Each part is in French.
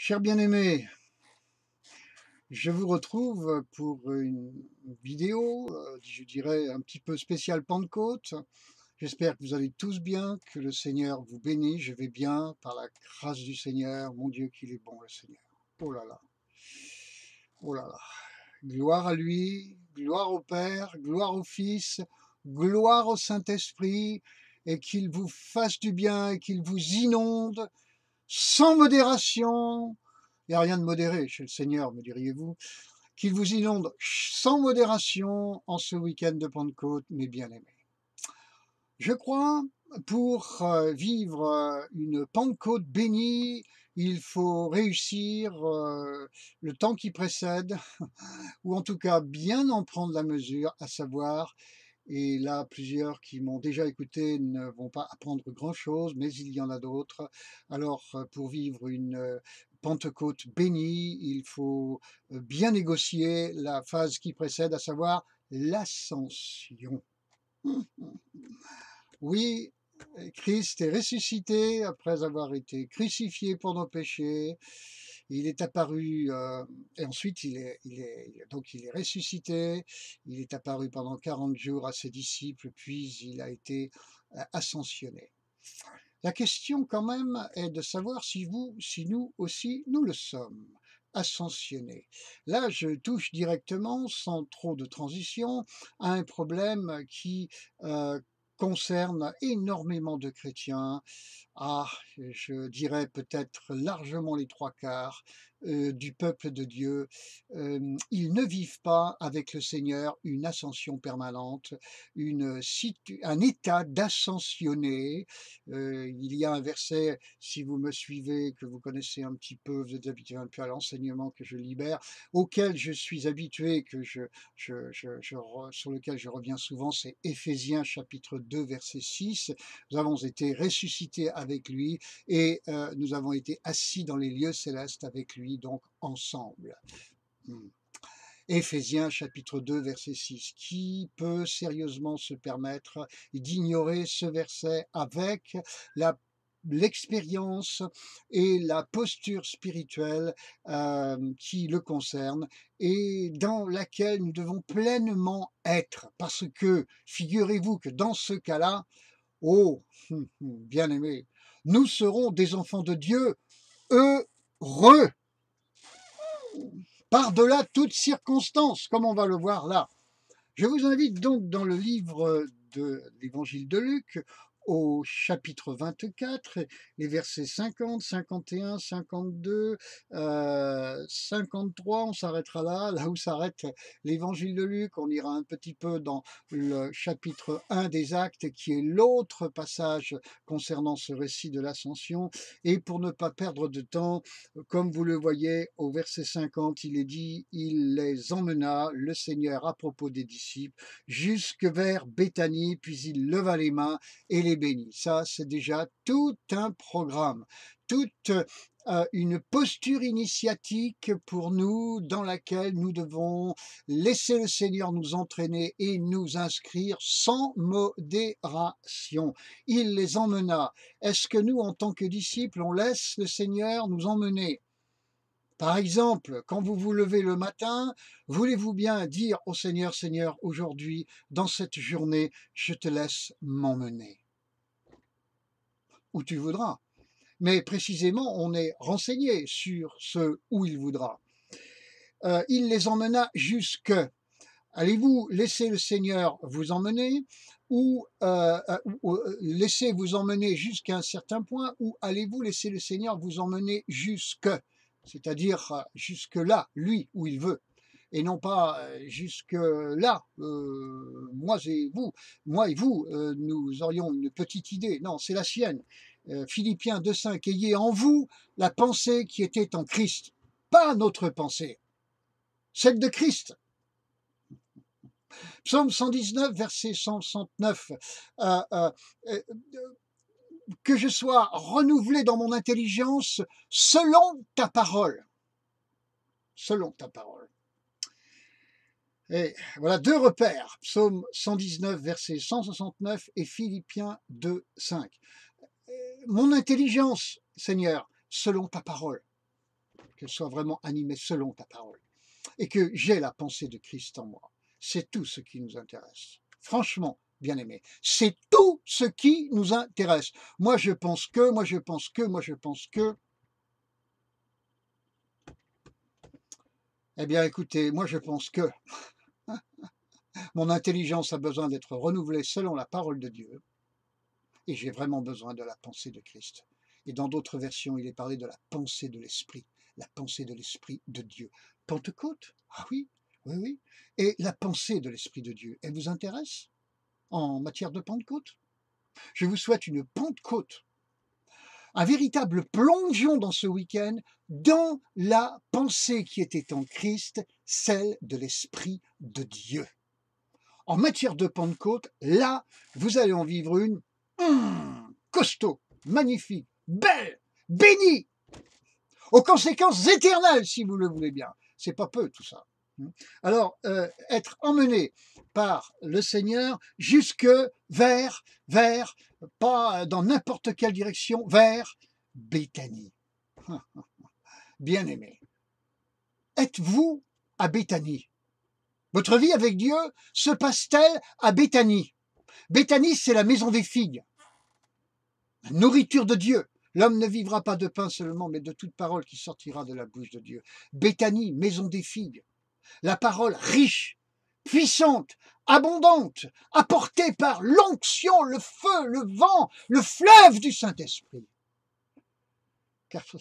Chers bien-aimés, je vous retrouve pour une vidéo, je dirais un petit peu spéciale Pentecôte. J'espère que vous allez tous bien, que le Seigneur vous bénisse. Je vais bien par la grâce du Seigneur. Mon Dieu, qu'il est bon, le Seigneur. Oh là là, oh là là. Gloire à lui, gloire au Père, gloire au Fils, gloire au Saint-Esprit, et qu'il vous fasse du bien et qu'il vous inonde sans modération. Il n'y a rien de modéré chez le Seigneur, me diriez-vous. Qu'il vous inonde sans modération en ce week-end de Pentecôte, mes bien-aimés. Je crois, pour vivre une Pentecôte bénie, il faut réussir le temps qui précède, ou en tout cas bien en prendre la mesure, à savoir, et là plusieurs qui m'ont déjà écouté ne vont pas apprendre grand-chose, mais il y en a d'autres. Alors pour vivre une Pentecôte bénie, il faut bien négocier la phase qui précède, à savoir l'ascension. Oui, Christ est ressuscité après avoir été crucifié pour nos péchés. Il est apparu, et ensuite donc il est ressuscité. Il est apparu pendant 40 jours à ses disciples, puis il a été ascensionné. La question quand même est de savoir si nous aussi, nous le sommes ascensionnés. Là, je touche directement, sans trop de transition, à un problème qui concerne énormément de chrétiens. Ah, je dirais peut-être largement les trois quarts du peuple de Dieu. Ils ne vivent pas avec le Seigneur une ascension permanente, un état d'ascensionné. Il y a un verset, si vous me suivez, que vous connaissez un petit peu, vous êtes habitué un peu à l'enseignement que je libère, auquel je suis habitué, sur lequel je reviens souvent, c'est Éphésiens chapitre 2, verset 6. Nous avons été ressuscités avec lui et nous avons été assis dans les lieux célestes avec lui, donc ensemble. Éphésiens chapitre 2 verset 6. Qui peut sérieusement se permettre d'ignorer ce verset avec l'expérience et la posture spirituelle qui le concerne et dans laquelle nous devons pleinement être? Parce que figurez-vous que dans ce cas-là, oh, bien aimé, nous serons des enfants de Dieu heureux par-delà toute circonstance, comme on va le voir là. Je vous invite donc dans le livre de l'Évangile de Luc, au chapitre 24, les versets 50, 51, 52, 53, on s'arrêtera là où s'arrête l'Évangile de Luc. On ira un petit peu dans le chapitre 1 des Actes, qui est l'autre passage concernant ce récit de l'Ascension. Et pour ne pas perdre de temps, comme vous le voyez, au verset 50, il est dit, il les emmena, le Seigneur, à propos des disciples, jusque vers Béthanie, puis il leva les mains et les bénit. Ça, c'est déjà tout un programme, toute une posture initiatique pour nous dans laquelle nous devons laisser le Seigneur nous entraîner et nous inscrire sans modération. Il les emmena. Est-ce que nous, en tant que disciples, on laisse le Seigneur nous emmener? Par exemple, quand vous vous levez le matin, voulez-vous bien dire au Seigneur, Seigneur, aujourd'hui, dans cette journée, je te laisse m'emmener où tu voudras. Mais précisément, on est renseigné sur ce où il voudra. Il les emmena jusque. Allez-vous laisser le Seigneur vous emmener ou laisser vous emmener jusqu'à un certain point, ou allez-vous laisser le Seigneur vous emmener jusque, c'est-à-dire jusque là, lui, où il veut, et non pas jusque là, moi et vous, nous aurions une petite idée. Non, c'est la sienne. Philippiens 2,5, ayez en vous la pensée qui était en Christ, pas notre pensée, celle de Christ. Psaume 119, verset 169. Euh, euh, euh, que je sois renouvelé dans mon intelligence selon ta parole. Selon ta parole. Et voilà deux repères. Psaume 119, verset 169 et Philippiens 2, 5. Mon intelligence, Seigneur, selon ta parole. qu'elle soit vraiment animée selon ta parole, et que j'ai la pensée de Christ en moi. C'est tout ce qui nous intéresse. Franchement, bien-aimés, c'est tout ce qui nous intéresse. Moi je pense que, moi je pense que, moi je pense que. Eh bien écoutez, moi je pense que mon intelligence a besoin d'être renouvelée selon la parole de Dieu, et j'ai vraiment besoin de la pensée de Christ. Et dans d'autres versions, il est parlé de la pensée de l'Esprit de Dieu. Pentecôte? Ah oui, oui, oui. Et la pensée de l'Esprit de Dieu, elle vous intéresse en matière de Pentecôte? Je vous souhaite une Pentecôte, un véritable plongeon dans ce week-end dans la pensée qui était en Christ, celle de l'Esprit de Dieu. En matière de Pentecôte, là, vous allez en vivre une costaud, magnifique, belle, bénie, aux conséquences éternelles, si vous le voulez bien. C'est pas peu tout ça. Alors, être emmené par le Seigneur jusque vers, pas dans n'importe quelle direction, vers Béthanie. Bien-aimé, êtes-vous à Béthanie? Votre vie avec Dieu se passe-t-elle à Béthanie? Béthanie, c'est la maison des figues, la nourriture de Dieu. L'homme ne vivra pas de pain seulement, mais de toute parole qui sortira de la bouche de Dieu. Béthanie, maison des figues, la parole riche, puissante, abondante, apportée par l'onction, le feu, le vent, le fleuve du Saint-Esprit.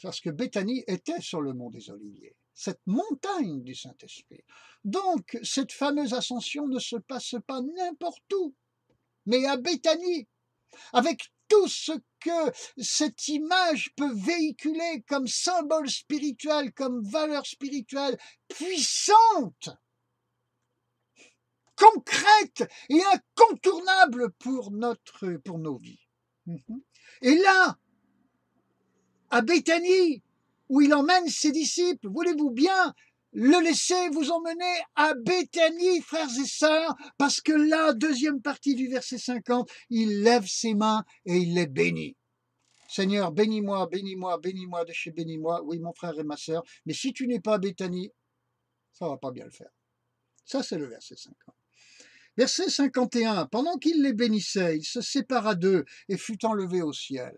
Parce que Béthanie était sur le mont des Oliviers, cette montagne du Saint-Esprit. Donc, cette fameuse ascension ne se passe pas n'importe où, mais à Béthanie, avec tout ce que cette image peut véhiculer comme symbole spirituel, comme valeur spirituelle puissante, concrète et incontournable pour nos vies. Et là, à Béthanie, où il emmène ses disciples, voulez-vous bien le laisser vous emmener à Béthanie, frères et sœurs, parce que là, deuxième partie du verset 50, il lève ses mains et il les bénit. Seigneur, bénis-moi, bénis-moi, bénis-moi, de chez bénis-moi, oui, mon frère et ma sœur, mais si tu n'es pas à Béthanie, ça ne va pas bien le faire. Ça, c'est le verset 50. Verset 51, pendant qu'il les bénissait, il se sépara d'eux et fut enlevé au ciel.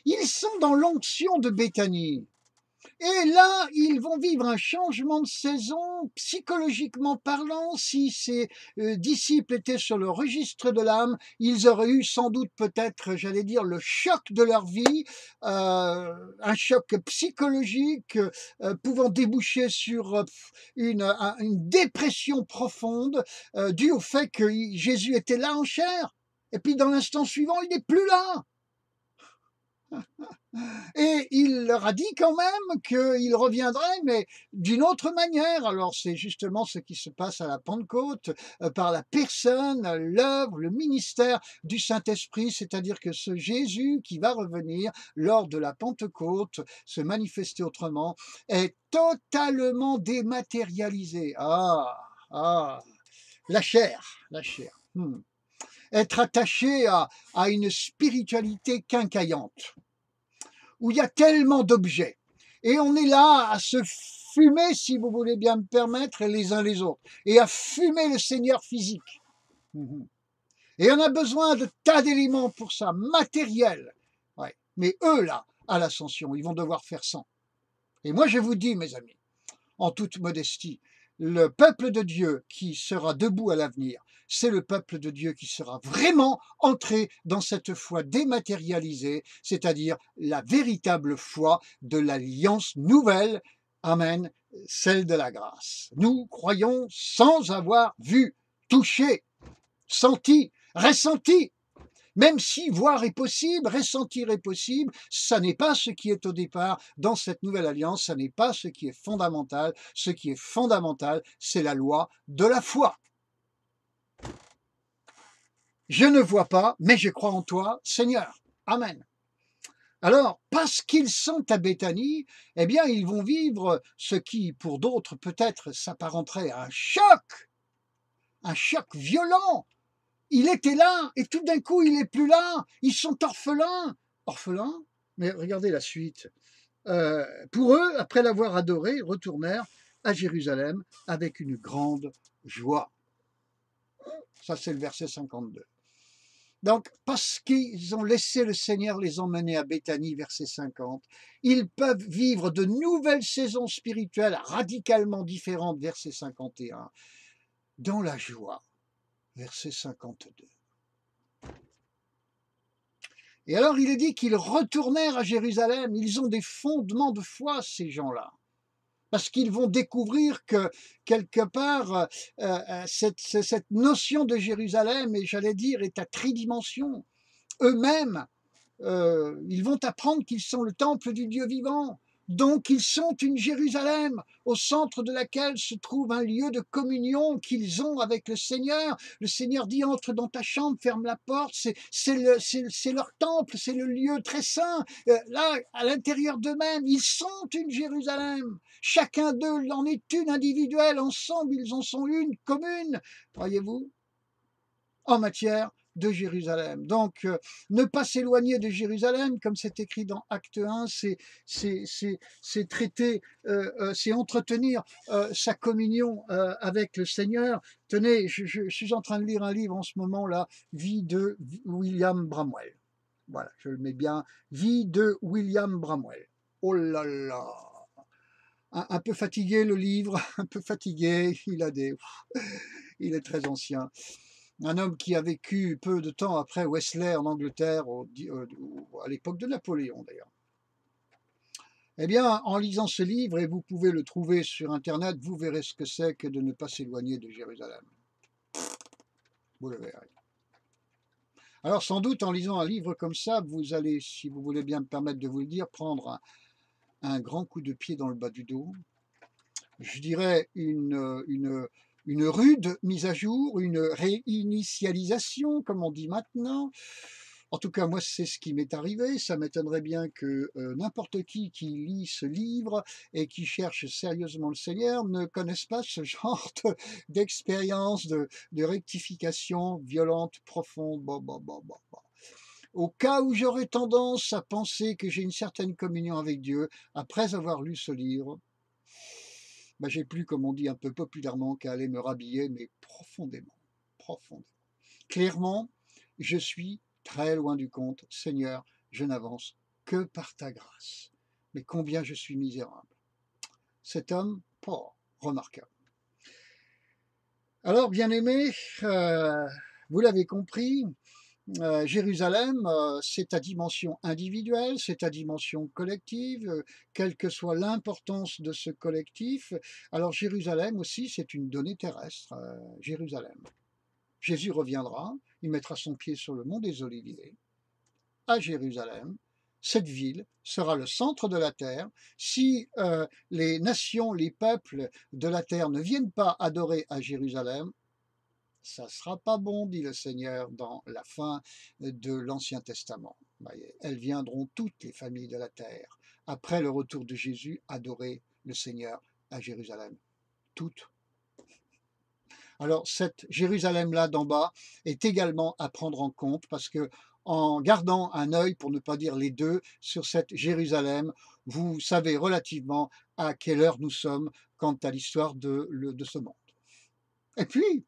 Ils sont dans l'onction de Béthanie. Et là, ils vont vivre un changement de saison, psychologiquement parlant. Si ces disciples étaient sur le registre de l'âme, ils auraient eu sans doute peut-être, j'allais dire, le choc de leur vie, un choc psychologique pouvant déboucher sur une dépression profonde due au fait que Jésus était là en chair. Et puis dans l'instant suivant, il n'est plus là. Et il leur a dit quand même qu'il reviendrait, mais d'une autre manière. Alors c'est justement ce qui se passe à la Pentecôte, par la personne, l'œuvre, le ministère du Saint-Esprit, c'est-à-dire que ce Jésus qui va revenir lors de la Pentecôte, se manifester autrement, est totalement dématérialisé. La chair, la chair. Être attaché à une spiritualité quincaillante, où il y a tellement d'objets. Et on est là à se fumer, si vous voulez bien me permettre, les uns les autres, et à fumer le Seigneur physique. Et on a besoin de tas d'éléments pour ça, matériels. Ouais. Mais eux, là, à l'ascension, ils vont devoir faire sans. Et moi, je vous dis, mes amis, en toute modestie, le peuple de Dieu qui sera debout à l'avenir, c'est le peuple de Dieu qui sera vraiment entré dans cette foi dématérialisée, c'est-à-dire la véritable foi de l'alliance nouvelle, amen, celle de la grâce. Nous croyons sans avoir vu, touché, senti, ressenti. Même si voir est possible, ressentir est possible, ça n'est pas ce qui est au départ dans cette nouvelle alliance, ça n'est pas ce qui est fondamental. Ce qui est fondamental, c'est la loi de la foi. Je ne vois pas, mais je crois en toi, Seigneur. Amen. Alors, parce qu'ils sont à Béthanie, eh bien, ils vont vivre ce qui, pour d'autres, peut-être s'apparenterait à un choc violent. Il était là et tout d'un coup il n'est plus là. Ils sont orphelins. Orphelins? Mais regardez la suite. pour eux, après l'avoir adoré, ils retournèrent à Jérusalem avec une grande joie. Ça, c'est le verset 52. Donc, parce qu'ils ont laissé le Seigneur les emmener à Béthanie, verset 50, ils peuvent vivre de nouvelles saisons spirituelles radicalement différentes, verset 51, dans la joie, verset 52. Et alors, il est dit qu'ils retournèrent à Jérusalem. Ils ont des fondements de foi, ces gens-là. Parce qu'ils vont découvrir que, quelque part, cette notion de Jérusalem, et j'allais dire, est à tridimension. Eux-mêmes, ils vont apprendre qu'ils sont le temple du Dieu vivant. Donc ils sont une Jérusalem au centre de laquelle se trouve un lieu de communion qu'ils ont avec le Seigneur. Le Seigneur dit entre dans ta chambre, ferme la porte, c'est leur temple, c'est le lieu très saint. Là, à l'intérieur d'eux-mêmes, ils sont une Jérusalem. Chacun d'eux en est une individuelle, ensemble ils en sont une commune, voyez-vous, en matière de Jérusalem. Donc, ne pas s'éloigner de Jérusalem, comme c'est écrit dans Acte 1, c'est traiter, c'est entretenir sa communion avec le Seigneur. Tenez, je suis en train de lire un livre en ce moment, là, Vie de William Bramwell. Voilà, je le mets bien, Vie de William Bramwell. Oh là là, un peu fatigué le livre, un peu fatigué, il est très ancien. Un homme qui a vécu peu de temps après Wesley en Angleterre, à l'époque de Napoléon d'ailleurs. Eh bien, en lisant ce livre, et vous pouvez le trouver sur Internet, vous verrez ce que c'est que de ne pas s'éloigner de Jérusalem. Vous le verrez. Alors sans doute, en lisant un livre comme ça, vous allez, si vous voulez bien me permettre de vous le dire, prendre un grand coup de pied dans le bas du dos. Je dirais une rude mise à jour, une réinitialisation, comme on dit maintenant. En tout cas, moi, c'est ce qui m'est arrivé. Ça m'étonnerait bien que n'importe qui lit ce livre et qui cherche sérieusement le Seigneur ne connaisse pas ce genre d'expérience, de rectification violente, profonde. Au cas où j'aurais tendance à penser que j'ai une certaine communion avec Dieu, après avoir lu ce livre, j'ai plus, comme on dit un peu populairement, qu'à aller me rhabiller, mais profondément, profondément. Clairement, je suis très loin du compte. Seigneur, je n'avance que par ta grâce. Mais combien je suis misérable. Cet homme, remarquable. Alors, bien-aimés, vous l'avez compris, Jérusalem, c'est à dimension individuelle, c'est à dimension collective, quelle que soit l'importance de ce collectif. Alors Jérusalem aussi, c'est une donnée terrestre, Jérusalem. Jésus reviendra, il mettra son pied sur le mont des Oliviers, à Jérusalem. Cette ville sera le centre de la terre. Si les nations, les peuples de la terre ne viennent pas adorer à Jérusalem, ça ne sera pas bon, dit le Seigneur dans la fin de l'Ancien Testament. Elles viendront toutes les familles de la terre, après le retour de Jésus, adorer le Seigneur à Jérusalem. Toutes. Alors cette Jérusalem-là d'en bas est également à prendre en compte parce que en gardant un œil, pour ne pas dire les deux, sur cette Jérusalem, vous savez relativement à quelle heure nous sommes quant à l'histoire de ce monde. Et puis,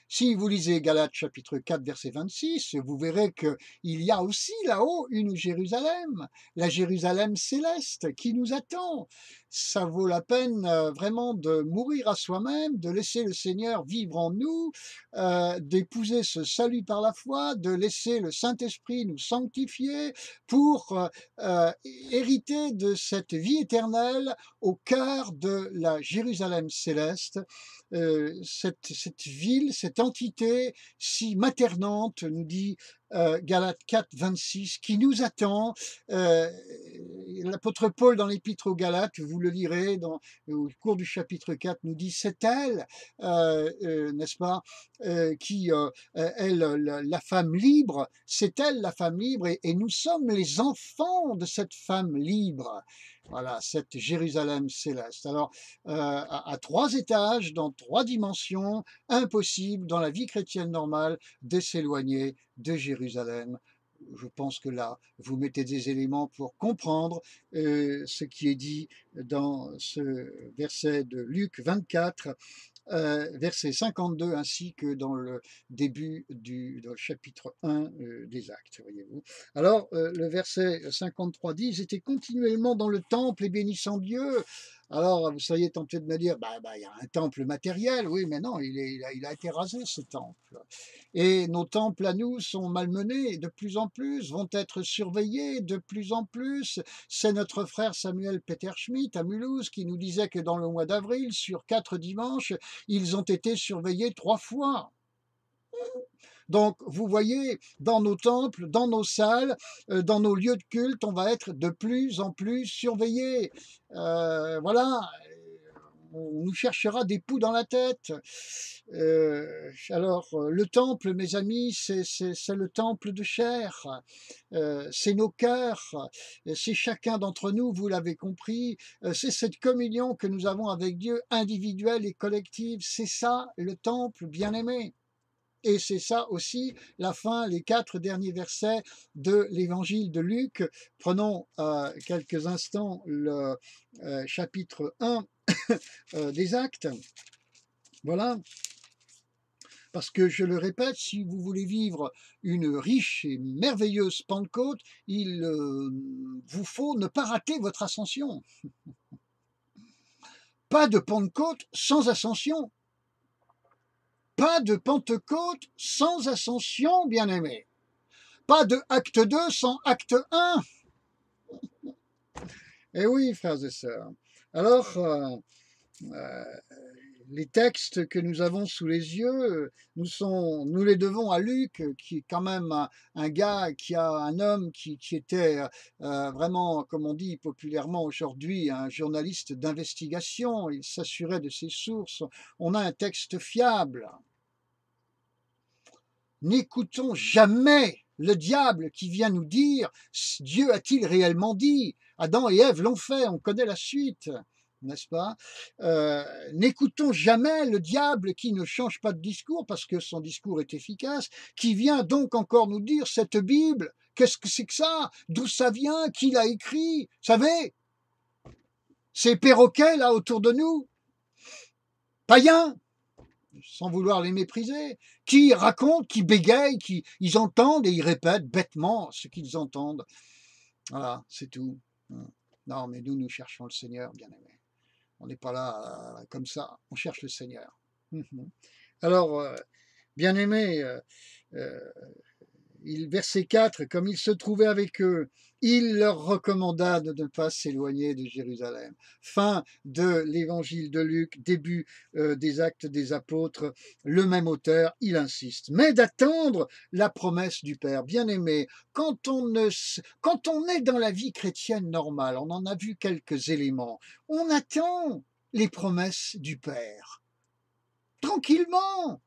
si vous lisez Galates chapitre 4 verset 26, vous verrez qu'il y a aussi là-haut une Jérusalem, la Jérusalem céleste qui nous attend. Ça vaut la peine vraiment de mourir à soi-même, de laisser le Seigneur vivre en nous, d'épouser ce salut par la foi, de laisser le Saint-Esprit nous sanctifier pour hériter de cette vie éternelle au cœur de la Jérusalem céleste. Cette ville, cette entité si maternante, nous dit Galates 4, 26, qui nous attend. L'apôtre Paul, dans l'épître aux Galates, vous le lirez au cours du chapitre 4, nous dit c'est elle, n'est-ce pas, qui est la femme libre, c'est elle la femme libre, et nous sommes les enfants de cette femme libre. Voilà, cette Jérusalem céleste. Alors, à 3 étages, dans 3 dimensions, impossible dans la vie chrétienne normale de s'éloigner de Jérusalem. je pense que là, vous mettez des éléments pour comprendre ce qui est dit dans ce verset de Luc 24, verset 52, ainsi que dans le début dans le chapitre 1 des Actes, voyez-vous. Alors, le verset 53 dit, ils étaient continuellement dans le temple et bénissant Dieu. Alors, vous seriez tenté de me dire, il y a un temple matériel, oui, mais non, il a été rasé, ce temple. Et nos temples à nous sont malmenés de plus en plus, vont être surveillés de plus en plus. C'est notre frère Samuel Peter Schmidt à Mulhouse qui nous disait que dans le mois d'avril, sur 4 dimanches, ils ont été surveillés 3 fois. Donc, vous voyez, dans nos temples, dans nos salles, dans nos lieux de culte, on va être de plus en plus surveillés. Voilà, on nous cherchera des poux dans la tête. Alors, le temple, mes amis, c'est le temple de chair. C'est nos cœurs. C'est chacun d'entre nous, vous l'avez compris. C'est cette communion que nous avons avec Dieu, individuelle et collective. C'est ça, le temple bien-aimé. Et c'est ça aussi la fin, les 4 derniers versets de l'évangile de Luc. Prenons quelques instants le chapitre 1 des Actes. Voilà. Parce que, je le répète, si vous voulez vivre une riche et merveilleuse Pentecôte, il vous faut ne pas rater votre ascension. Pas de Pentecôte sans ascension. Pas de Pentecôte sans ascension, bien-aimés. Pas de acte 2 sans acte 1. Eh oui, frères et sœurs. Alors, les textes que nous avons sous les yeux, nous les devons à Luc, qui est quand même un homme qui était vraiment, comme on dit populairement aujourd'hui, un journaliste d'investigation. Il s'assurait de ses sources. On a un texte fiable. N'écoutons jamais le diable qui vient nous dire « Dieu a-t-il réellement dit ?» Adam et Ève l'ont fait, on connaît la suite, n'est-ce pas? N'écoutons jamais le diable qui ne change pas de discours parce que son discours est efficace, qui vient donc encore nous dire « Cette Bible, qu'est-ce que c'est que ça? D'où ça vient? Qui l'a écrit? » Vous savez, ces perroquets là autour de nous, païens, sans vouloir les mépriser, qui racontent, qui bégayent, ils entendent et ils répètent bêtement ce qu'ils entendent. Voilà, c'est tout. Non, mais nous cherchons le Seigneur, bien-aimés. On n'est pas là comme ça, on cherche le Seigneur. Alors, bien-aimés, verset 4, comme il se trouvait avec eux, il leur recommanda de ne pas s'éloigner de Jérusalem. Fin de l'évangile de Luc, début des Actes des Apôtres, le même auteur, il insiste. Mais d'attendre la promesse du Père. Bien-aimé, quand on est dans la vie chrétienne normale, on en a vu quelques éléments, on attend les promesses du Père. Tranquillement,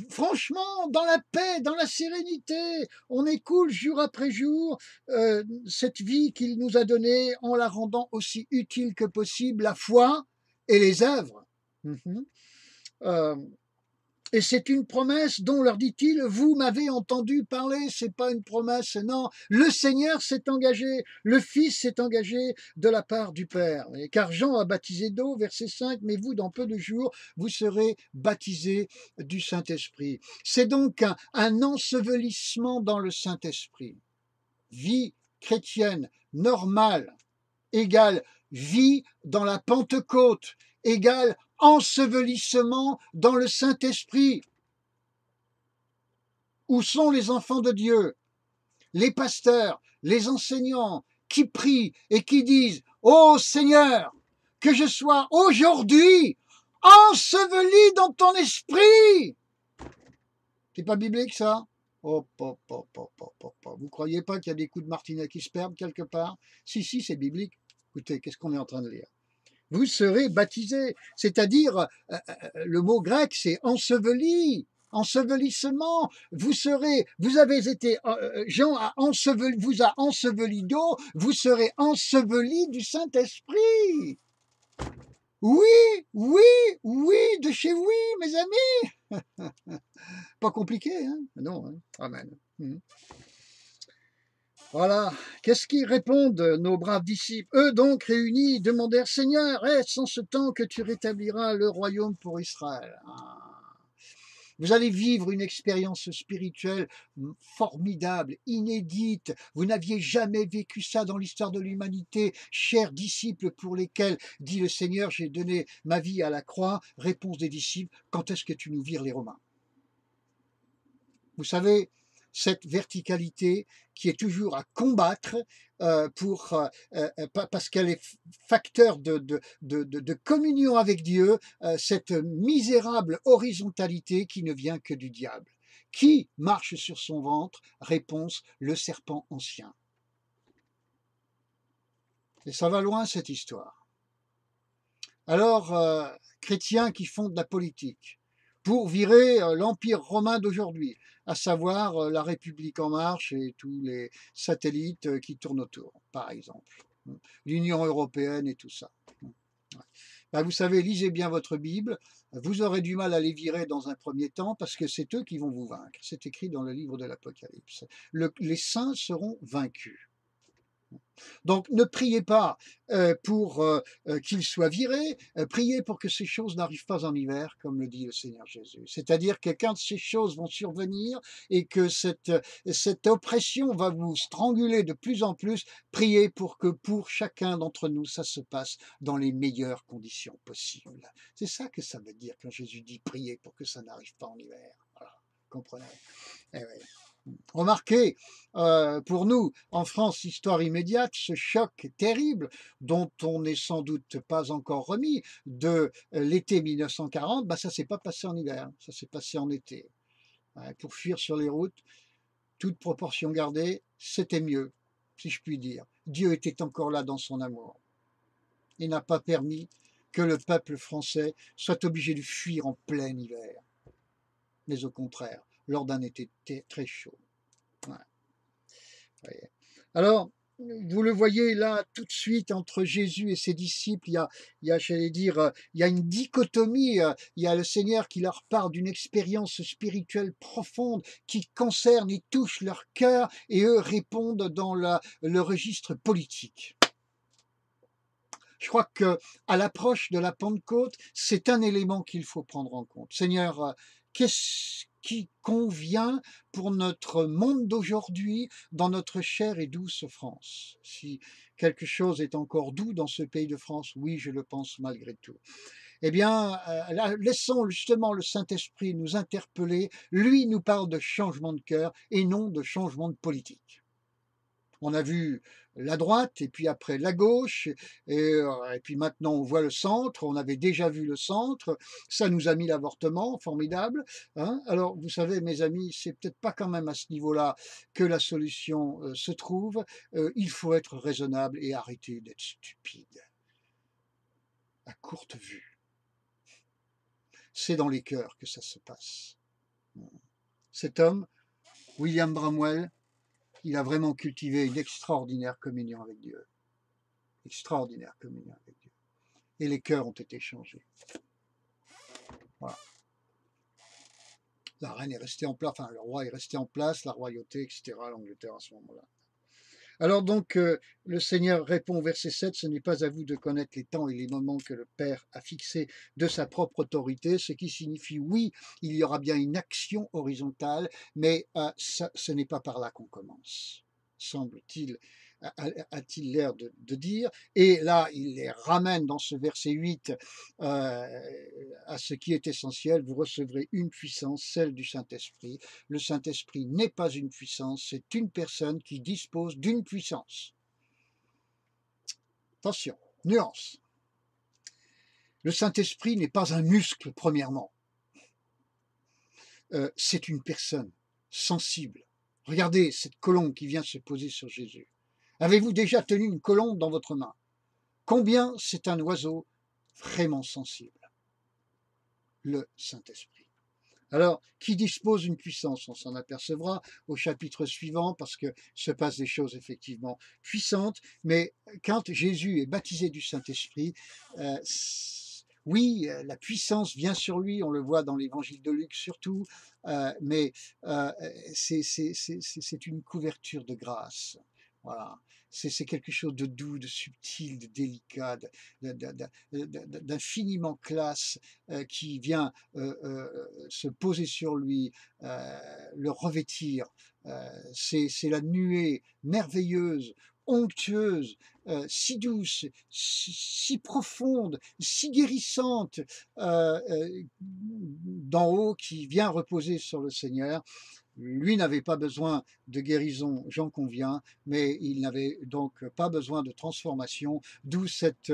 franchement, dans la paix, dans la sérénité, on écoule jour après jour cette vie qu'il nous a donnée en la rendant aussi utile que possible, la foi et les œuvres. Et c'est une promesse dont, leur dit-il, vous m'avez entendu parler, c'est pas une promesse, non. Le Seigneur s'est engagé, le Fils s'est engagé de la part du Père. Car Jean a baptisé d'eau, verset 5, mais vous, dans peu de jours, vous serez baptisés du Saint-Esprit. C'est donc un ensevelissement dans le Saint-Esprit. Vie chrétienne normale égale vie dans la Pentecôte, égale ensevelissement dans le Saint-Esprit. Où sont les enfants de Dieu, les pasteurs, les enseignants qui prient et qui disent « Ô Seigneur, que je sois aujourd'hui enseveli dans ton esprit !» C'est pas biblique ça? Vous croyez pas qu'il y a des coups de martinet qui se perdent quelque part? Si, c'est biblique. Écoutez, qu'est-ce qu'on est en train de lire? Vous serez baptisés, c'est-à-dire le mot grec c'est enseveli, ensevelissement. Vous avez été, Jean vous a enseveli d'eau, vous serez enseveli du Saint-Esprit. Oui, de chez oui, mes amis. Pas compliqué, hein? Non, hein? Amen. Voilà. Qu'est-ce qu'ils répondent, nos braves disciples? Eux donc, réunis, demandèrent: Seigneur, est-ce en ce temps que tu rétabliras le royaume pour Israël? Ah. Vous allez vivre une expérience spirituelle formidable, inédite. Vous n'aviez jamais vécu ça dans l'histoire de l'humanité. Chers disciples pour lesquels, dit le Seigneur, j'ai donné ma vie à la croix. Réponse des disciples: quand est-ce que tu nous vires les Romains? Vous savez, cette verticalité qui est toujours à combattre parce qu'elle est facteur de communion avec Dieu, cette misérable horizontalité qui ne vient que du diable. Qui marche sur son ventre? Réponse: le serpent ancien. Et ça va loin cette histoire. Alors, chrétiens qui font de la politique pour virer l'Empire romain d'aujourd'hui, à savoir la République en marche et tous les satellites qui tournent autour, par exemple. L'Union européenne et tout ça. Ouais. Ben, vous savez, lisez bien votre Bible. Vous aurez du mal à les virer dans un premier temps parce que c'est eux qui vont vous vaincre. C'est écrit dans le livre de l'Apocalypse. Les saints seront vaincus. Donc ne priez pas pour qu'il soit viré, priez pour que ces choses n'arrivent pas en hiver, comme le dit le Seigneur Jésus. C'est-à-dire que quand ces choses vont survenir et que cette oppression va vous stranguler de plus en plus, priez pour que pour chacun d'entre nous, ça se passe dans les meilleures conditions possibles. C'est ça que ça veut dire quand Jésus dit priez pour que ça n'arrive pas en hiver. Voilà, comprenez? Eh oui. Remarquez, pour nous, en France, histoire immédiate, ce choc terrible, dont on n'est sans doute pas encore remis, de l'été 1940, bah, ça ne s'est pas passé en hiver, ça s'est passé en été. Ouais, pour fuir sur les routes, toute proportion gardée, c'était mieux, si je puis dire. Dieu était encore là dans son amour. Il n'a pas permis que le peuple français soit obligé de fuir en plein hiver, mais au contraire, lors d'un été très chaud. Ouais. Alors, vous le voyez là tout de suite entre Jésus et ses disciples, j'allais dire, il y a une dichotomie. Il y a le Seigneur qui leur parle d'une expérience spirituelle profonde qui concerne et touche leur cœur, et eux répondent dans le registre politique. Je crois que à l'approche de la Pentecôte, c'est un élément qu'il faut prendre en compte. Seigneur, qu'est-ce qui convient pour notre monde d'aujourd'hui, dans notre chère et douce France? Si quelque chose est encore doux dans ce pays de France, oui, je le pense malgré tout. Eh bien, laissons justement le Saint-Esprit nous interpeller. Lui nous parle de changement de cœur et non de changement de politique. On a vu la droite et puis après la gauche et puis maintenant on voit le centre. On avait déjà vu le centre. Ça nous a mis l'avortement, formidable, hein. Alors vous savez mes amis, c'est peut-être pas quand même à ce niveau-là que la solution se trouve. Il faut être raisonnable et arrêter d'être stupide. À courte vue, c'est dans les cœurs que ça se passe. Cet homme, William Bramwell, il a vraiment cultivé une extraordinaire communion avec Dieu. Extraordinaire communion avec Dieu. Et les cœurs ont été changés. Voilà. La reine est restée en place, enfin le roi est resté en place, la royauté, etc., l'Angleterre à ce moment-là. Alors donc, le Seigneur répond au verset 7, ce n'est pas à vous de connaître les temps et les moments que le Père a fixés de sa propre autorité, ce qui signifie, oui, il y aura bien une action horizontale, mais ce n'est pas par là qu'on commence, semble-t-il, a-t-il l'air de dire. Et là, il les ramène dans ce verset 8 à ce qui est essentiel, vous recevrez une puissance, celle du Saint-Esprit. Le Saint-Esprit n'est pas une puissance, c'est une personne qui dispose d'une puissance. Attention, nuance. Le Saint-Esprit n'est pas un muscle, premièrement. C'est une personne sensible. Regardez cette colombe qui vient se poser sur Jésus. Avez-vous déjà tenu une colombe dans votre main? Combien c'est un oiseau vraiment sensible? Le Saint-Esprit. Alors, qui dispose d'une puissance? On s'en apercevra au chapitre suivant parce que se passent des choses effectivement puissantes. Mais quand Jésus est baptisé du Saint-Esprit, oui, la puissance vient sur lui, on le voit dans l'évangile de Luc surtout, mais c'est une couverture de grâce. Voilà. C'est quelque chose de doux, de subtil, de délicat, d'infiniment classe qui vient se poser sur lui, le revêtir. C'est la nuée merveilleuse, onctueuse, si douce, si profonde, si guérissante d'en haut qui vient reposer sur le Seigneur. Lui n'avait pas besoin de guérison, j'en conviens, mais il n'avait donc pas besoin de transformation, d'où cette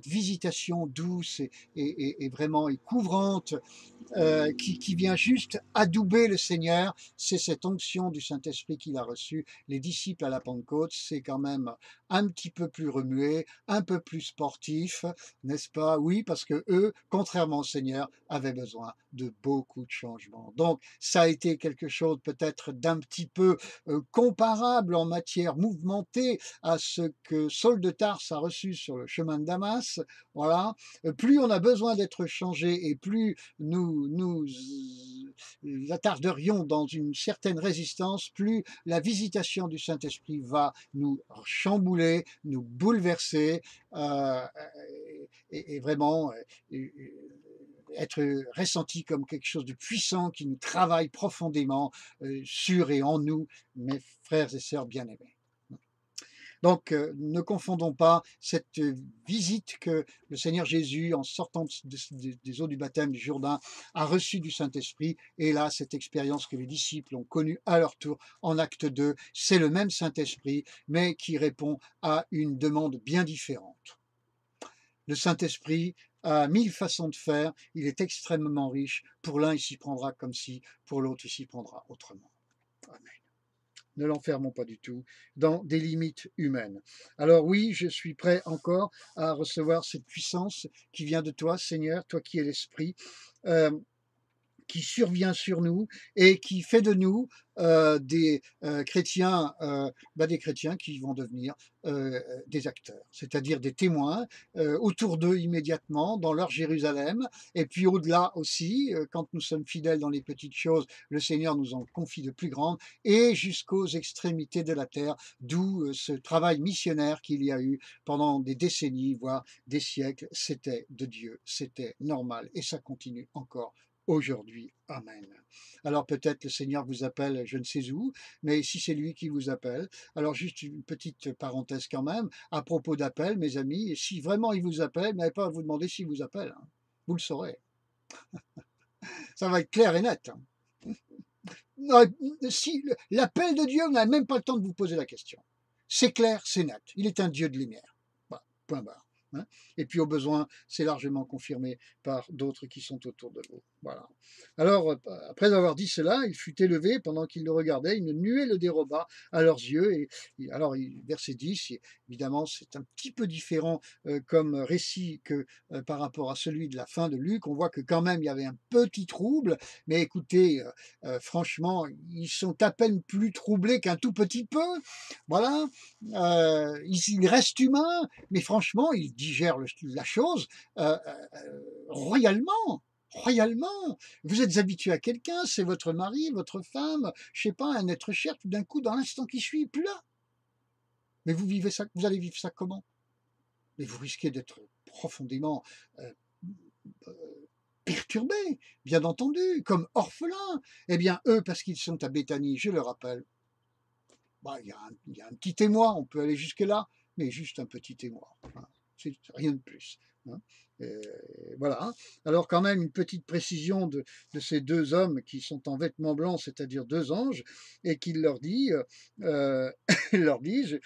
visitation douce et vraiment et couvrante qui vient juste adouber le Seigneur. C'est cette onction du Saint-Esprit qu'il a reçue. Les disciples à la Pentecôte, c'est quand même un petit peu plus remué, un peu plus sportif, n'est-ce pas? Oui, parce que eux, contrairement au Seigneur, avaient besoin de beaucoup de changements. Donc, ça a été quelque chose peut-être d'un petit peu comparable en matière mouvementée à ce que Saul de Tarse a reçu sur le chemin de Damas. Voilà. Plus on a besoin d'être changé et plus nous attarderions dans une certaine résistance, plus la visitation du Saint-Esprit va nous chambouler, nous bouleverser euh, et vraiment être ressenti comme quelque chose de puissant qui nous travaille profondément sur et en nous, mes frères et sœurs bien-aimés. Donc, ne confondons pas cette visite que le Seigneur Jésus, en sortant des eaux du baptême du Jourdain, a reçue du Saint-Esprit, et là, cette expérience que les disciples ont connue à leur tour en acte 2, c'est le même Saint-Esprit, mais qui répond à une demande bien différente. Le Saint-Esprit a mille façons de faire, il est extrêmement riche. Pour l'un, il s'y prendra comme ci, pour l'autre, il s'y prendra autrement. Amen. Ne l'enfermons pas du tout dans des limites humaines. Alors oui, je suis prêt encore à recevoir cette puissance qui vient de toi, Seigneur, toi qui es l'Esprit. Qui survient sur nous et qui fait de nous des chrétiens, des chrétiens qui vont devenir des acteurs, c'est-à-dire des témoins autour d'eux immédiatement, dans leur Jérusalem, et puis au-delà aussi, quand nous sommes fidèles dans les petites choses, le Seigneur nous en confie de plus grandes, et jusqu'aux extrémités de la terre, d'où ce travail missionnaire qu'il y a eu pendant des décennies, voire des siècles. C'était de Dieu, c'était normal, et ça continue encore aujourd'hui. Amen. Alors peut-être le Seigneur vous appelle je ne sais où, mais si c'est lui qui vous appelle, alors juste une petite parenthèse quand même, à propos d'appel, mes amis, si vraiment il vous appelle, n'avez pas à vous demander s'il vous appelle, hein. Vous le saurez. Ça va être clair et net. Si l'appel de Dieu, vous n'avez même pas le temps de vous poser la question. C'est clair, c'est net. Il est un Dieu de lumière. Voilà, point barre. Hein. Et puis au besoin, c'est largement confirmé par d'autres qui sont autour de vous. Voilà. Alors, après avoir dit cela, il fut élevé pendant qu'ils le regardaient, une nuée le déroba à leurs yeux. Alors, verset 10, évidemment, c'est un petit peu différent comme récit que par rapport à celui de la fin de Luc. On voit que quand même, il y avait un petit trouble, mais écoutez, franchement, ils sont à peine plus troublés qu'un tout petit peu. Voilà. Ils restent humains, mais franchement, ils digèrent la chose royalement. Royalement, vous êtes habitué à quelqu'un, c'est votre mari, votre femme, je sais pas, un être cher, tout d'un coup, dans l'instant qui suit, plus là. Mais vous vivez ça, vous allez vivre ça comment? Mais vous risquez d'être profondément euh, euh, perturbé, bien entendu, comme orphelins. Eh bien, eux, parce qu'ils sont à Béthanie, je le rappelle, il y a un petit émoi, on peut aller jusque-là, mais juste un petit émoi. Hein. C'est rien de plus. Hein. Voilà. Alors quand même une petite précision de ces deux hommes qui sont en vêtements blancs, c'est-à-dire deux anges, et qu'il leur dit, ils leur disent,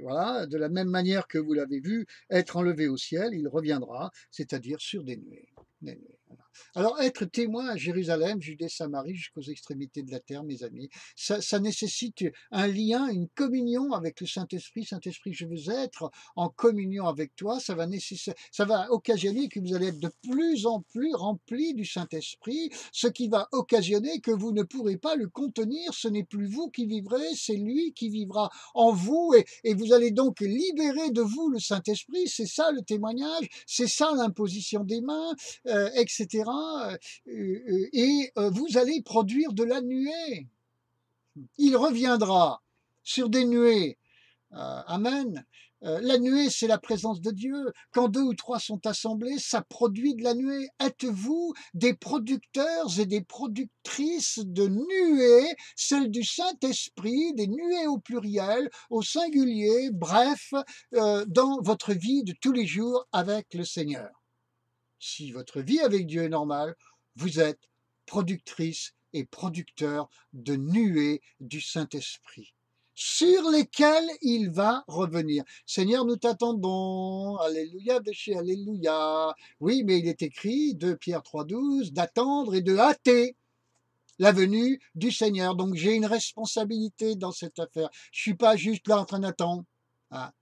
voilà, de la même manière que vous l'avez vu être enlevé au ciel, il reviendra, c'est-à-dire sur des nuées. Voilà. Alors être témoin à Jérusalem, Judée, Samarie, jusqu'aux extrémités de la terre, mes amis, ça nécessite un lien, une communion avec le Saint-Esprit. Saint-Esprit, je veux être en communion avec toi. Ça va occasionner que vous allez être de plus en plus rempli du Saint-Esprit, ce qui va occasionner que vous ne pourrez pas le contenir. Ce n'est plus vous qui vivrez, c'est lui qui vivra en vous, et vous allez donc libérer de vous le Saint-Esprit. C'est ça le témoignage, c'est ça l'imposition des mains, etc. Et vous allez produire de la nuée. Il reviendra sur des nuées Amen. La nuée, c'est la présence de Dieu. Quand deux ou trois sont assemblés, ça produit de la nuée. Êtes-vous des producteurs et des productrices de nuées, celles du Saint-Esprit, des nuées au pluriel, au singulier, bref, dans votre vie de tous les jours avec le Seigneur? Si votre vie avec Dieu est normale, vous êtes productrice et producteur de nuées du Saint-Esprit, sur lesquelles il va revenir. Seigneur, nous t'attendons. Alléluia de chez Alléluia. Oui, mais il est écrit, 2 Pierre 3,12, d'attendre et de hâter la venue du Seigneur. Donc j'ai une responsabilité dans cette affaire. Je ne suis pas juste là en train d'attendre. Ah.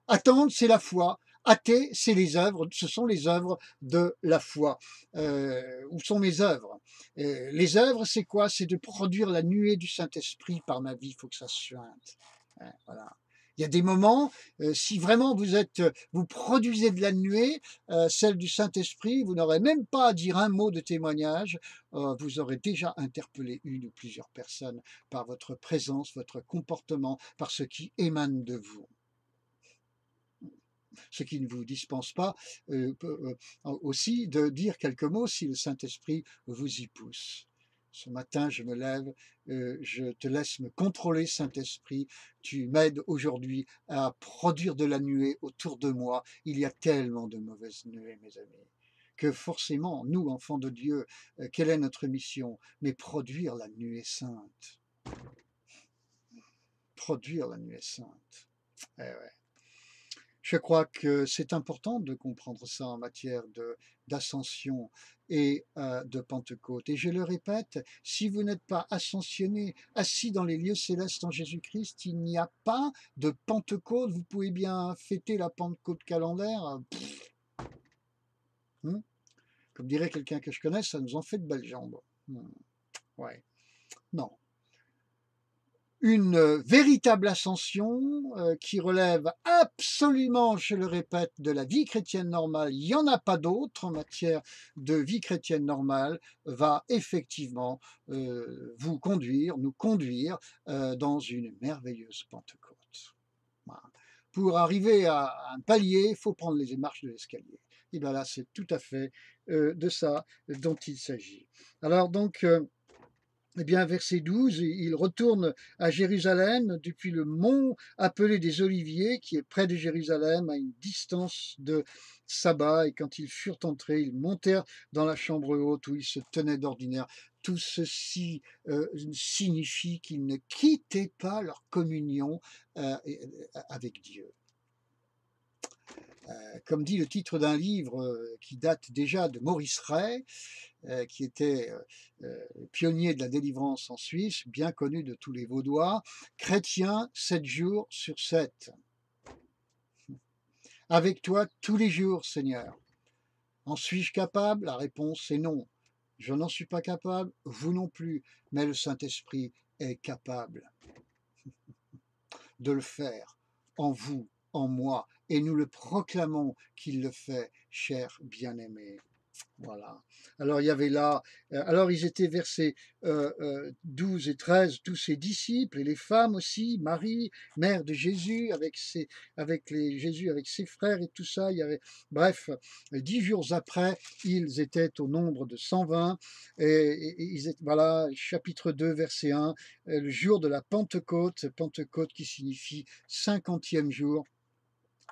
Attendre, c'est la foi. Hâter, c'est les œuvres, ce sont les œuvres de la foi. Où sont mes œuvres? Les œuvres, c'est quoi? C'est de produire la nuée du Saint-Esprit par ma vie. Il faut que ça suinte. Voilà. Il y a des moments, si vraiment vous produisez de la nuée, celle du Saint-Esprit, vous n'aurez même pas à dire un mot de témoignage, vous aurez déjà interpellé une ou plusieurs personnes par votre présence, votre comportement, par ce qui émane de vous. Ce qui ne vous dispense pas aussi de dire quelques mots si le Saint-Esprit vous y pousse. Ce matin, je me lève, je te laisse me contrôler, Saint-Esprit. Tu m'aides aujourd'hui à produire de la nuée autour de moi. Il y a tellement de mauvaises nuées, mes amis, que forcément, nous, enfants de Dieu, quelle est notre mission? Mais produire la nuée sainte. Produire la nuée sainte. Eh ouais. Je crois que c'est important de comprendre ça en matière d'ascension et de Pentecôte. Et je le répète, si vous n'êtes pas ascensionné, assis dans les lieux célestes en Jésus-Christ, il n'y a pas de Pentecôte. Vous pouvez bien fêter la Pentecôte calendaire. Comme dirait quelqu'un que je connais, ça nous en fait de belles jambes. Ouais. Non. Une véritable ascension qui relève absolument, je le répète, de la vie chrétienne normale, il n'y en a pas d'autre en matière de vie chrétienne normale, va effectivement vous conduire, nous conduire dans une merveilleuse Pentecôte. Voilà. Pour arriver à un palier, il faut prendre les marches de l'escalier. Et bien là, c'est tout à fait de ça dont il s'agit. Alors donc, eh bien, verset 12, il retourne à Jérusalem depuis le mont appelé des Oliviers, qui est près de Jérusalem, à une distance de Sabbat. Et quand ils furent entrés, ils montèrent dans la chambre haute où ils se tenaient d'ordinaire. Tout ceci signifie qu'ils ne quittaient pas leur communion avec Dieu. Comme dit le titre d'un livre qui date déjà de Maurice Ray, qui était pionnier de la délivrance en Suisse, bien connu de tous les Vaudois, chrétien 7 jours sur 7. Avec toi tous les jours, Seigneur. En suis-je capable? La réponse est non. Je n'en suis pas capable, vous non plus, mais le Saint-Esprit est capable de le faire en vous, en moi, et nous le proclamons qu'il le fait, cher bien-aimé. Voilà. Alors il y avait là, alors ils étaient versés 12 et 13, tous ses disciples et les femmes aussi, Marie, mère de Jésus, Jésus avec ses frères et tout ça. Il y avait, bref, 10 jours après, ils étaient au nombre de 120. Voilà, chapitre 2, verset 1, le jour de la Pentecôte, Pentecôte qui signifie 50e jour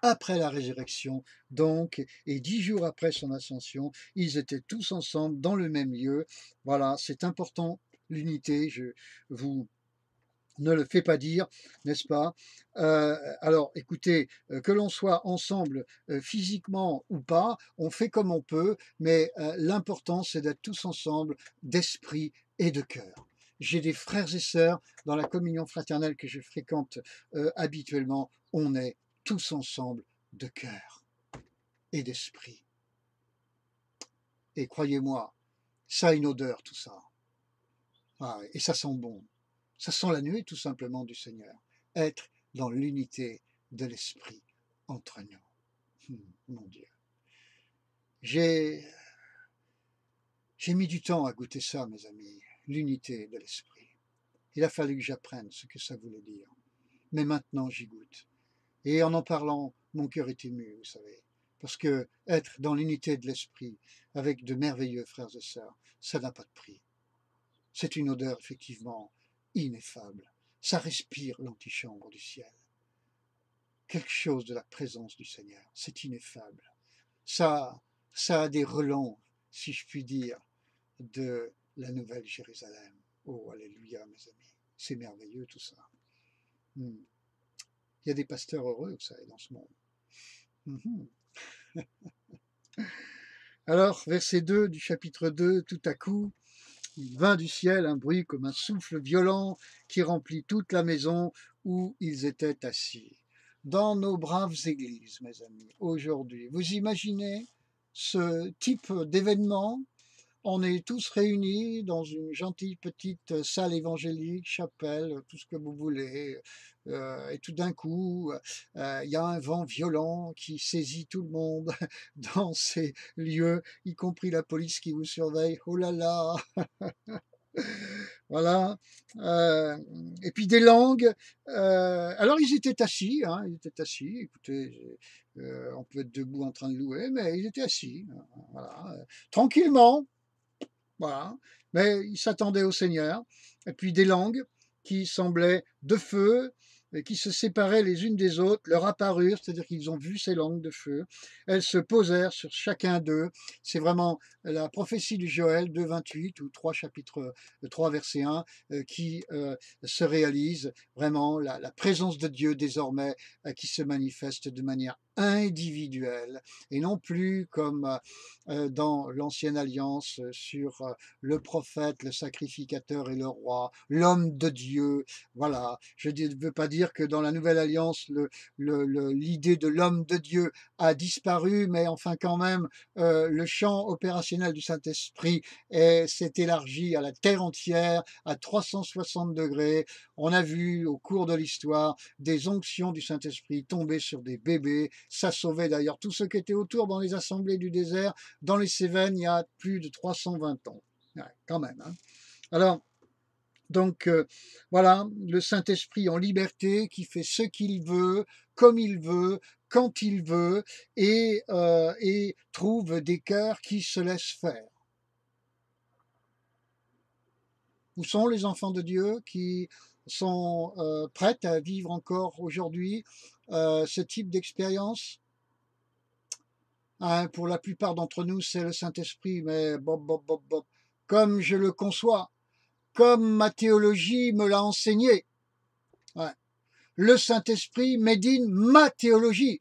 après la résurrection, donc, et 10 jours après son ascension, ils étaient tous ensemble dans le même lieu. Voilà, c'est important, l'unité, je vous ne le fais pas dire, n'est-ce pas? Alors, écoutez, que l'on soit ensemble physiquement ou pas, on fait comme on peut, mais l'important, c'est d'être tous ensemble d'esprit et de cœur. J'ai des frères et sœurs dans la communion fraternelle que je fréquente habituellement. On est tous ensemble de cœur et d'esprit. Et croyez-moi, ça a une odeur, tout ça. Ah, et ça sent bon. Ça sent la nuée, tout simplement, du Seigneur. Être dans l'unité de l'esprit entre nous. Mon Dieu. J'ai mis du temps à goûter ça, mes amis. L'unité de l'esprit. Il a fallu que j'apprenne ce que ça voulait dire. Mais maintenant, j'y goûte. Et en parlant, mon cœur est ému, vous savez. Parce que être dans l'unité de l'esprit avec de merveilleux frères et sœurs, ça n'a pas de prix. C'est une odeur effectivement ineffable. Ça respire l'antichambre du ciel. Quelque chose de la présence du Seigneur. C'est ineffable. Ça, ça a des relents, si je puis dire, de la nouvelle Jérusalem. Oh, alléluia, mes amis. C'est merveilleux tout ça. Il y a des pasteurs heureux, vous savez, dans ce monde. Alors, verset 2 du chapitre 2, tout à coup, il vint du ciel un bruit comme un souffle violent qui remplit toute la maison où ils étaient assis. Dans nos braves églises, mes amis, aujourd'hui, vous imaginez ce type d'événement? On est tous réunis dans une gentille petite salle évangélique, chapelle, tout ce que vous voulez. Et tout d'un coup, il y a un vent violent qui saisit tout le monde dans ces lieux, y compris la police qui vous surveille. Oh là là! Voilà. Et puis des langues. Alors ils étaient assis, hein, ils étaient assis. Écoutez, on peut être debout en train de louer, mais ils étaient assis. Voilà, tranquillement. Voilà. Mais ils s'attendaient au Seigneur. Et puis des langues qui semblaient de feu, et qui se séparaient les unes des autres, leur apparurent, c'est-à-dire qu'ils ont vu ces langues de feu. Elles se posèrent sur chacun d'eux. C'est vraiment la prophétie du Joël 2,28 ou 3 chapitre 3 verset 1 qui se réalise. Vraiment la présence de Dieu désormais qui se manifeste de manière individuelle et non plus comme dans l'ancienne alliance sur le prophète, le sacrificateur et le roi, l'homme de Dieu. Voilà, je ne veux pas dire que dans la nouvelle alliance, l'idée de l'homme de Dieu a disparu, mais enfin quand même, le champ opérationnel du Saint-Esprit s'est élargi à la terre entière, à 360 degrés. On a vu au cours de l'histoire des onctions du Saint-Esprit tomber sur des bébés. Ça sauvait d'ailleurs tous ceux qui étaient autour dans les assemblées du désert, dans les Cévennes, il y a plus de 320 ans. Ouais, quand même. Hein. Alors, donc, voilà, le Saint-Esprit en liberté qui fait ce qu'il veut, comme il veut, quand il veut, et trouve des cœurs qui se laissent faire. Où sont les enfants de Dieu qui sont prêts à vivre encore aujourd'hui ce type d'expérience? Hein, pour la plupart d'entre nous, c'est le Saint-Esprit, mais comme je le conçois, comme ma théologie me l'a enseigné. Ouais. Le Saint-Esprit médine ma théologie.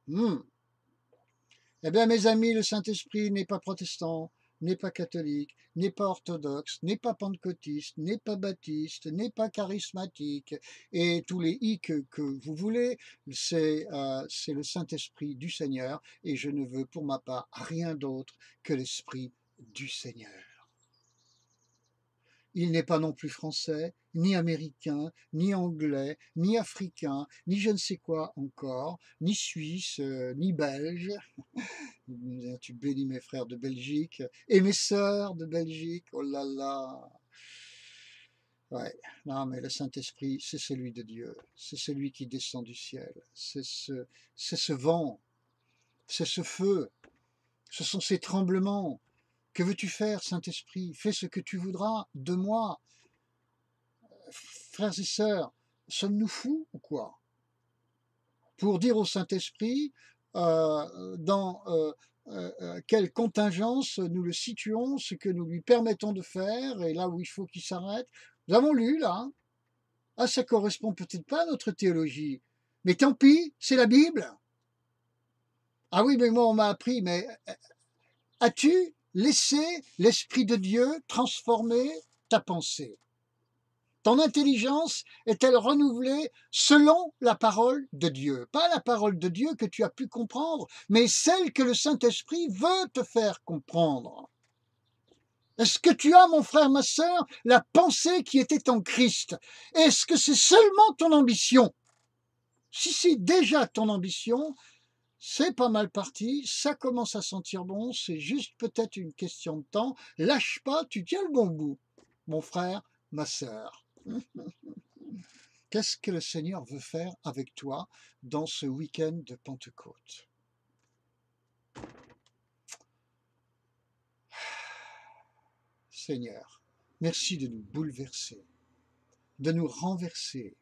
Eh bien, mes amis, le Saint-Esprit n'est pas protestant, n'est pas catholique, n'est pas orthodoxe, n'est pas pentecôtiste, n'est pas baptiste, n'est pas charismatique, et tous les i que vous voulez, c'est le Saint-Esprit du Seigneur, et je ne veux pour ma part rien d'autre que l'Esprit du Seigneur. Il n'est pas non plus français, ni américain, ni anglais, ni africain, ni je ne sais quoi encore, ni suisse, ni belge. Tu bénis mes frères de Belgique et mes sœurs de Belgique. Oh là là. Ouais, non, mais le Saint-Esprit, c'est celui de Dieu. C'est celui qui descend du ciel. C'est ce vent. C'est ce feu. Ce sont ces tremblements. Que veux-tu faire, Saint-Esprit? Fais ce que tu voudras de moi. Frères et sœurs, sommes-nous fous ou quoi? Pour dire au Saint-Esprit dans quelle contingence nous le situons, ce que nous lui permettons de faire et là où il faut qu'il s'arrête. Nous avons lu là. Ah, ça correspond peut-être pas à notre théologie. Mais tant pis, c'est la Bible. Ah oui, mais moi on m'a appris, mais as-tu laissé l'Esprit de Dieu transformer ta pensée? Ton intelligence est-elle renouvelée selon la parole de Dieu? Pas la parole de Dieu que tu as pu comprendre, mais celle que le Saint-Esprit veut te faire comprendre. Est-ce que tu as, mon frère, ma sœur, la pensée qui était en Christ? Est-ce que c'est seulement ton ambition? Si c'est déjà ton ambition, c'est pas mal parti, ça commence à sentir bon, c'est juste peut-être une question de temps. Lâche pas, tu tiens le bon bout, mon frère, ma sœur. Qu'est-ce que le Seigneur veut faire avec toi dans ce week-end de Pentecôte? Seigneur, merci de nous bouleverser, de nous renverser,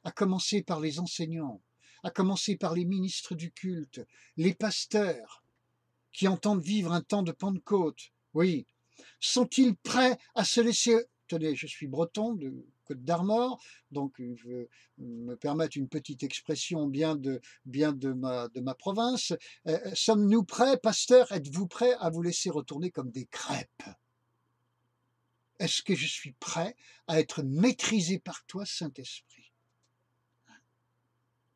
à commencer par les enseignants, à commencer par les ministres du culte, les pasteurs qui entendent vivre un temps de Pentecôte. Oui, sont-ils prêts à se laisser... Tenez, je suis breton de Côte d'Armor, donc je veux me permettre une petite expression bien de ma province. Sommes-nous prêts, pasteur, êtes-vous prêts à vous laisser retourner comme des crêpes? Est-ce que je suis prêt à être maîtrisé par toi, Saint-Esprit?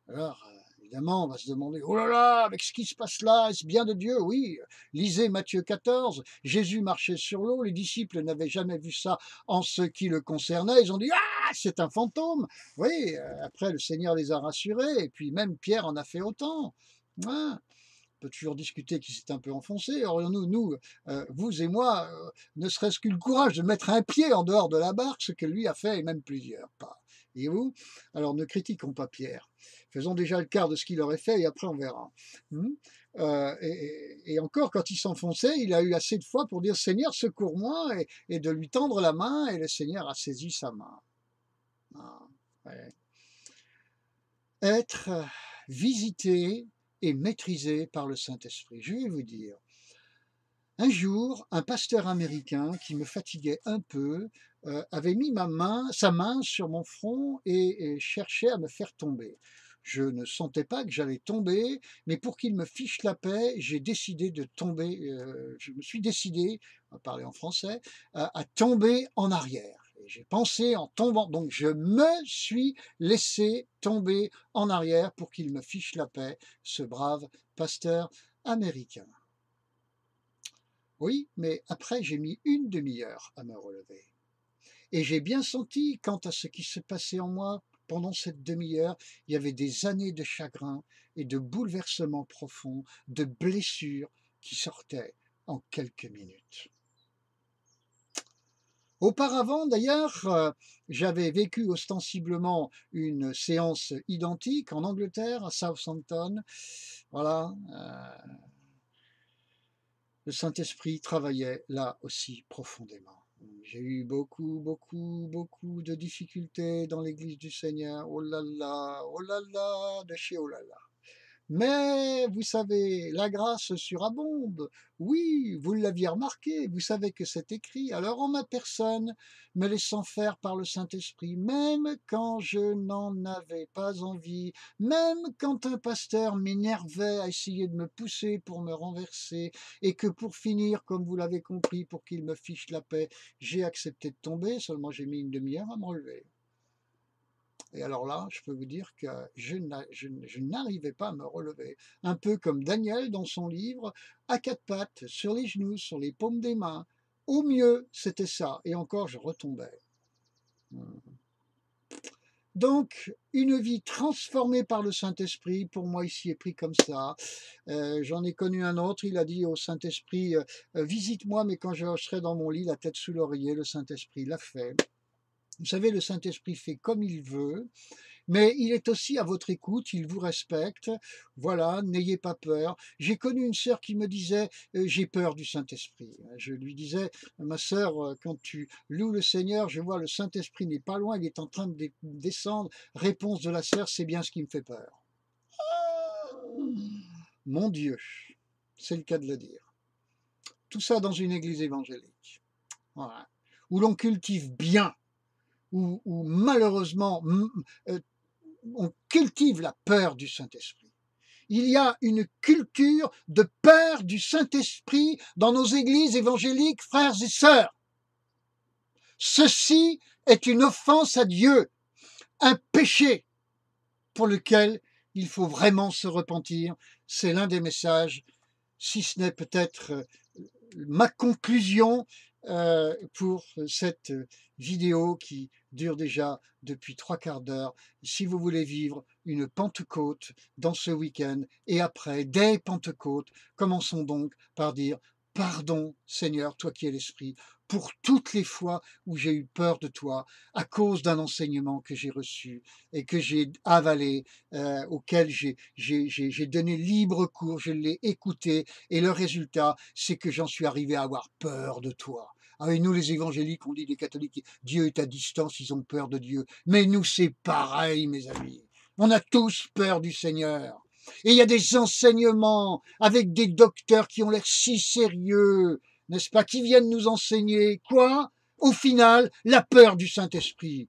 Alors, évidemment, on va se demander, oh là là, avec ce qui se passe là, est-ce bien de Dieu? Oui, lisez Matthieu 14, Jésus marchait sur l'eau, les disciples n'avaient jamais vu ça en ce qui le concernait, ils ont dit, ah, c'est un fantôme. Oui, après, le Seigneur les a rassurés, et puis même Pierre en a fait autant. Hein. On peut toujours discuter qui s'est un peu enfoncé. Aurions-nous, vous et moi, ne serait-ce qu'une courage de mettre un pied en dehors de la barque, ce que lui a fait, et même plusieurs pas. Et vous? Alors ne critiquons pas Pierre. Faisons déjà le quart de ce qu'il aurait fait, et après on verra. Et encore, quand il s'enfonçait, il a eu assez de foi pour dire Seigneur, secours-moi, et de lui tendre la main, et le Seigneur a saisi sa main. Ah, ouais. Être visité et maîtrisé par le Saint-Esprit. Je vais vous dire, un jour, un pasteur américain qui me fatiguait un peu avait mis sa main sur mon front et cherchait à me faire tomber. Je ne sentais pas que j'allais tomber, mais pour qu'il me fiche la paix, j'ai décidé de tomber. Je me suis décidé, on va parler en français, à tomber en arrière. Et j'ai pensé en tombant, donc je me suis laissé tomber en arrière pour qu'il me fiche la paix, ce brave pasteur américain. Oui, mais après, j'ai mis une demi-heure à me relever. Et j'ai bien senti, quant à ce qui se passait en moi, pendant cette demi-heure, il y avait des années de chagrin et de bouleversements profonds, de blessures qui sortaient en quelques minutes. Auparavant, d'ailleurs, j'avais vécu ostensiblement une séance identique en Angleterre, à Southampton. Voilà. Le Saint-Esprit travaillait là aussi profondément. J'ai eu beaucoup de difficultés dans l'Église du Seigneur. Oh là là, de chez oh là là. Mais vous savez, la grâce surabonde. Oui, vous l'aviez remarqué, vous savez que c'est écrit. Alors en ma personne, me laissant faire par le Saint-Esprit, même quand je n'en avais pas envie, même quand un pasteur m'énervait à essayer de me pousser pour me renverser, et que pour finir, comme vous l'avez compris, pour qu'il me fiche la paix, j'ai accepté de tomber, seulement j'ai mis une demi-heure à me relever. Et alors là, je peux vous dire que je n'arrivais pas à me relever. Un peu comme Daniel dans son livre, à quatre pattes, sur les genoux, sur les paumes des mains. Au mieux, c'était ça. Et encore, je retombais. Donc, une vie transformée par le Saint-Esprit, pour moi ici est pris comme ça. J'en ai connu un autre, il a dit au Saint-Esprit, visite-moi, mais quand je serai dans mon lit, la tête sous l'oreiller, le Saint-Esprit l'a fait. Vous savez, le Saint-Esprit fait comme il veut. Mais il est aussi à votre écoute, il vous respecte. Voilà, n'ayez pas peur. J'ai connu une sœur qui me disait j'ai peur du Saint-Esprit. Je lui disais ma sœur, quand tu loues le Seigneur, je vois le Saint-Esprit n'est pas loin, il est en train de descendre. Réponse de la sœur, c'est bien ce qui me fait peur. Mon Dieu, c'est le cas de le dire. Tout ça dans une église évangélique. Voilà. Où l'on cultive bien, où malheureusement on cultive la peur du Saint-Esprit. Il y a une culture de peur du Saint-Esprit dans nos églises évangéliques, frères et sœurs. Ceci est une offense à Dieu, un péché pour lequel il faut vraiment se repentir. C'est l'un des messages, si ce n'est peut-être ma conclusion pour cette vidéo qui dure déjà depuis 3/4 d'heure. Si vous voulez vivre une Pentecôte dans ce week-end et après, des Pentecôtes, commençons donc par dire pardon Seigneur, toi qui es l'Esprit, pour toutes les fois où j'ai eu peur de toi à cause d'un enseignement que j'ai reçu et que j'ai avalé, auquel j'ai donné libre cours, je l'ai écouté et le résultat, c'est que j'en suis arrivé à avoir peur de toi. Ah oui, nous les évangéliques, on dit des catholiques, Dieu est à distance, ils ont peur de Dieu. Mais nous, c'est pareil, mes amis. On a tous peur du Seigneur. Et il y a des enseignements avec des docteurs qui ont l'air si sérieux, n'est-ce pas, qui viennent nous enseigner quoi? Au final, la peur du Saint-Esprit.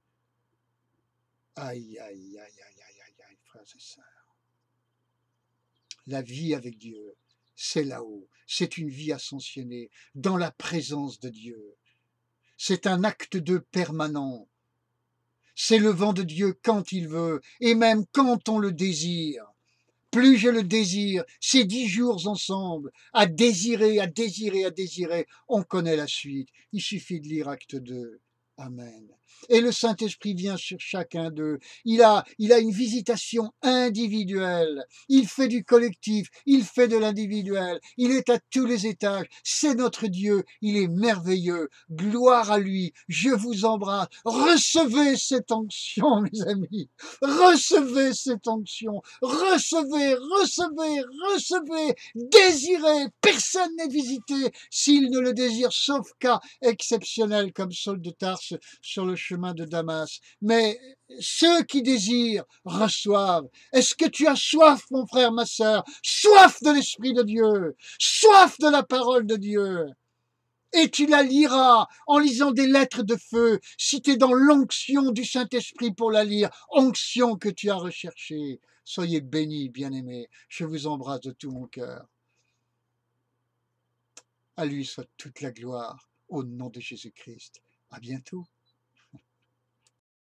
Aïe, aïe, aïe, aïe, aïe, aïe, aïe, frères et sœurs. La vie avec Dieu, c'est là-haut. C'est une vie ascensionnée, dans la présence de Dieu. C'est un acte de permanent. C'est le vent de Dieu quand il veut, et même quand on le désire. Plus je le désire, ces 10 jours ensemble, à désirer, à désirer, à désirer, on connaît la suite. Il suffit de lire Acte 2. Amen. Et le Saint-Esprit vient sur chacun d'eux. Il a une visitation individuelle. Il fait du collectif. Il fait de l'individuel. Il est à tous les étages. C'est notre Dieu. Il est merveilleux. Gloire à lui. Je vous embrasse. Recevez cette onction, mes amis. Recevez cette onction. Recevez, recevez, recevez. Désirez. Personne n'est visité s'il ne le désire, sauf cas exceptionnel comme Saul de Tarse sur le chemin de Damas. Mais ceux qui désirent reçoivent. Est-ce que tu as soif, mon frère, ma sœur? Soif de l'Esprit de Dieu, soif de la parole de Dieu. Et tu la liras en lisant des lettres de feu, si tu es dans l'onction du Saint-Esprit pour la lire, onction que tu as recherchée. Soyez bénis, bien-aimés. Je vous embrasse de tout mon cœur. À lui soit toute la gloire, au nom de Jésus-Christ. À bientôt.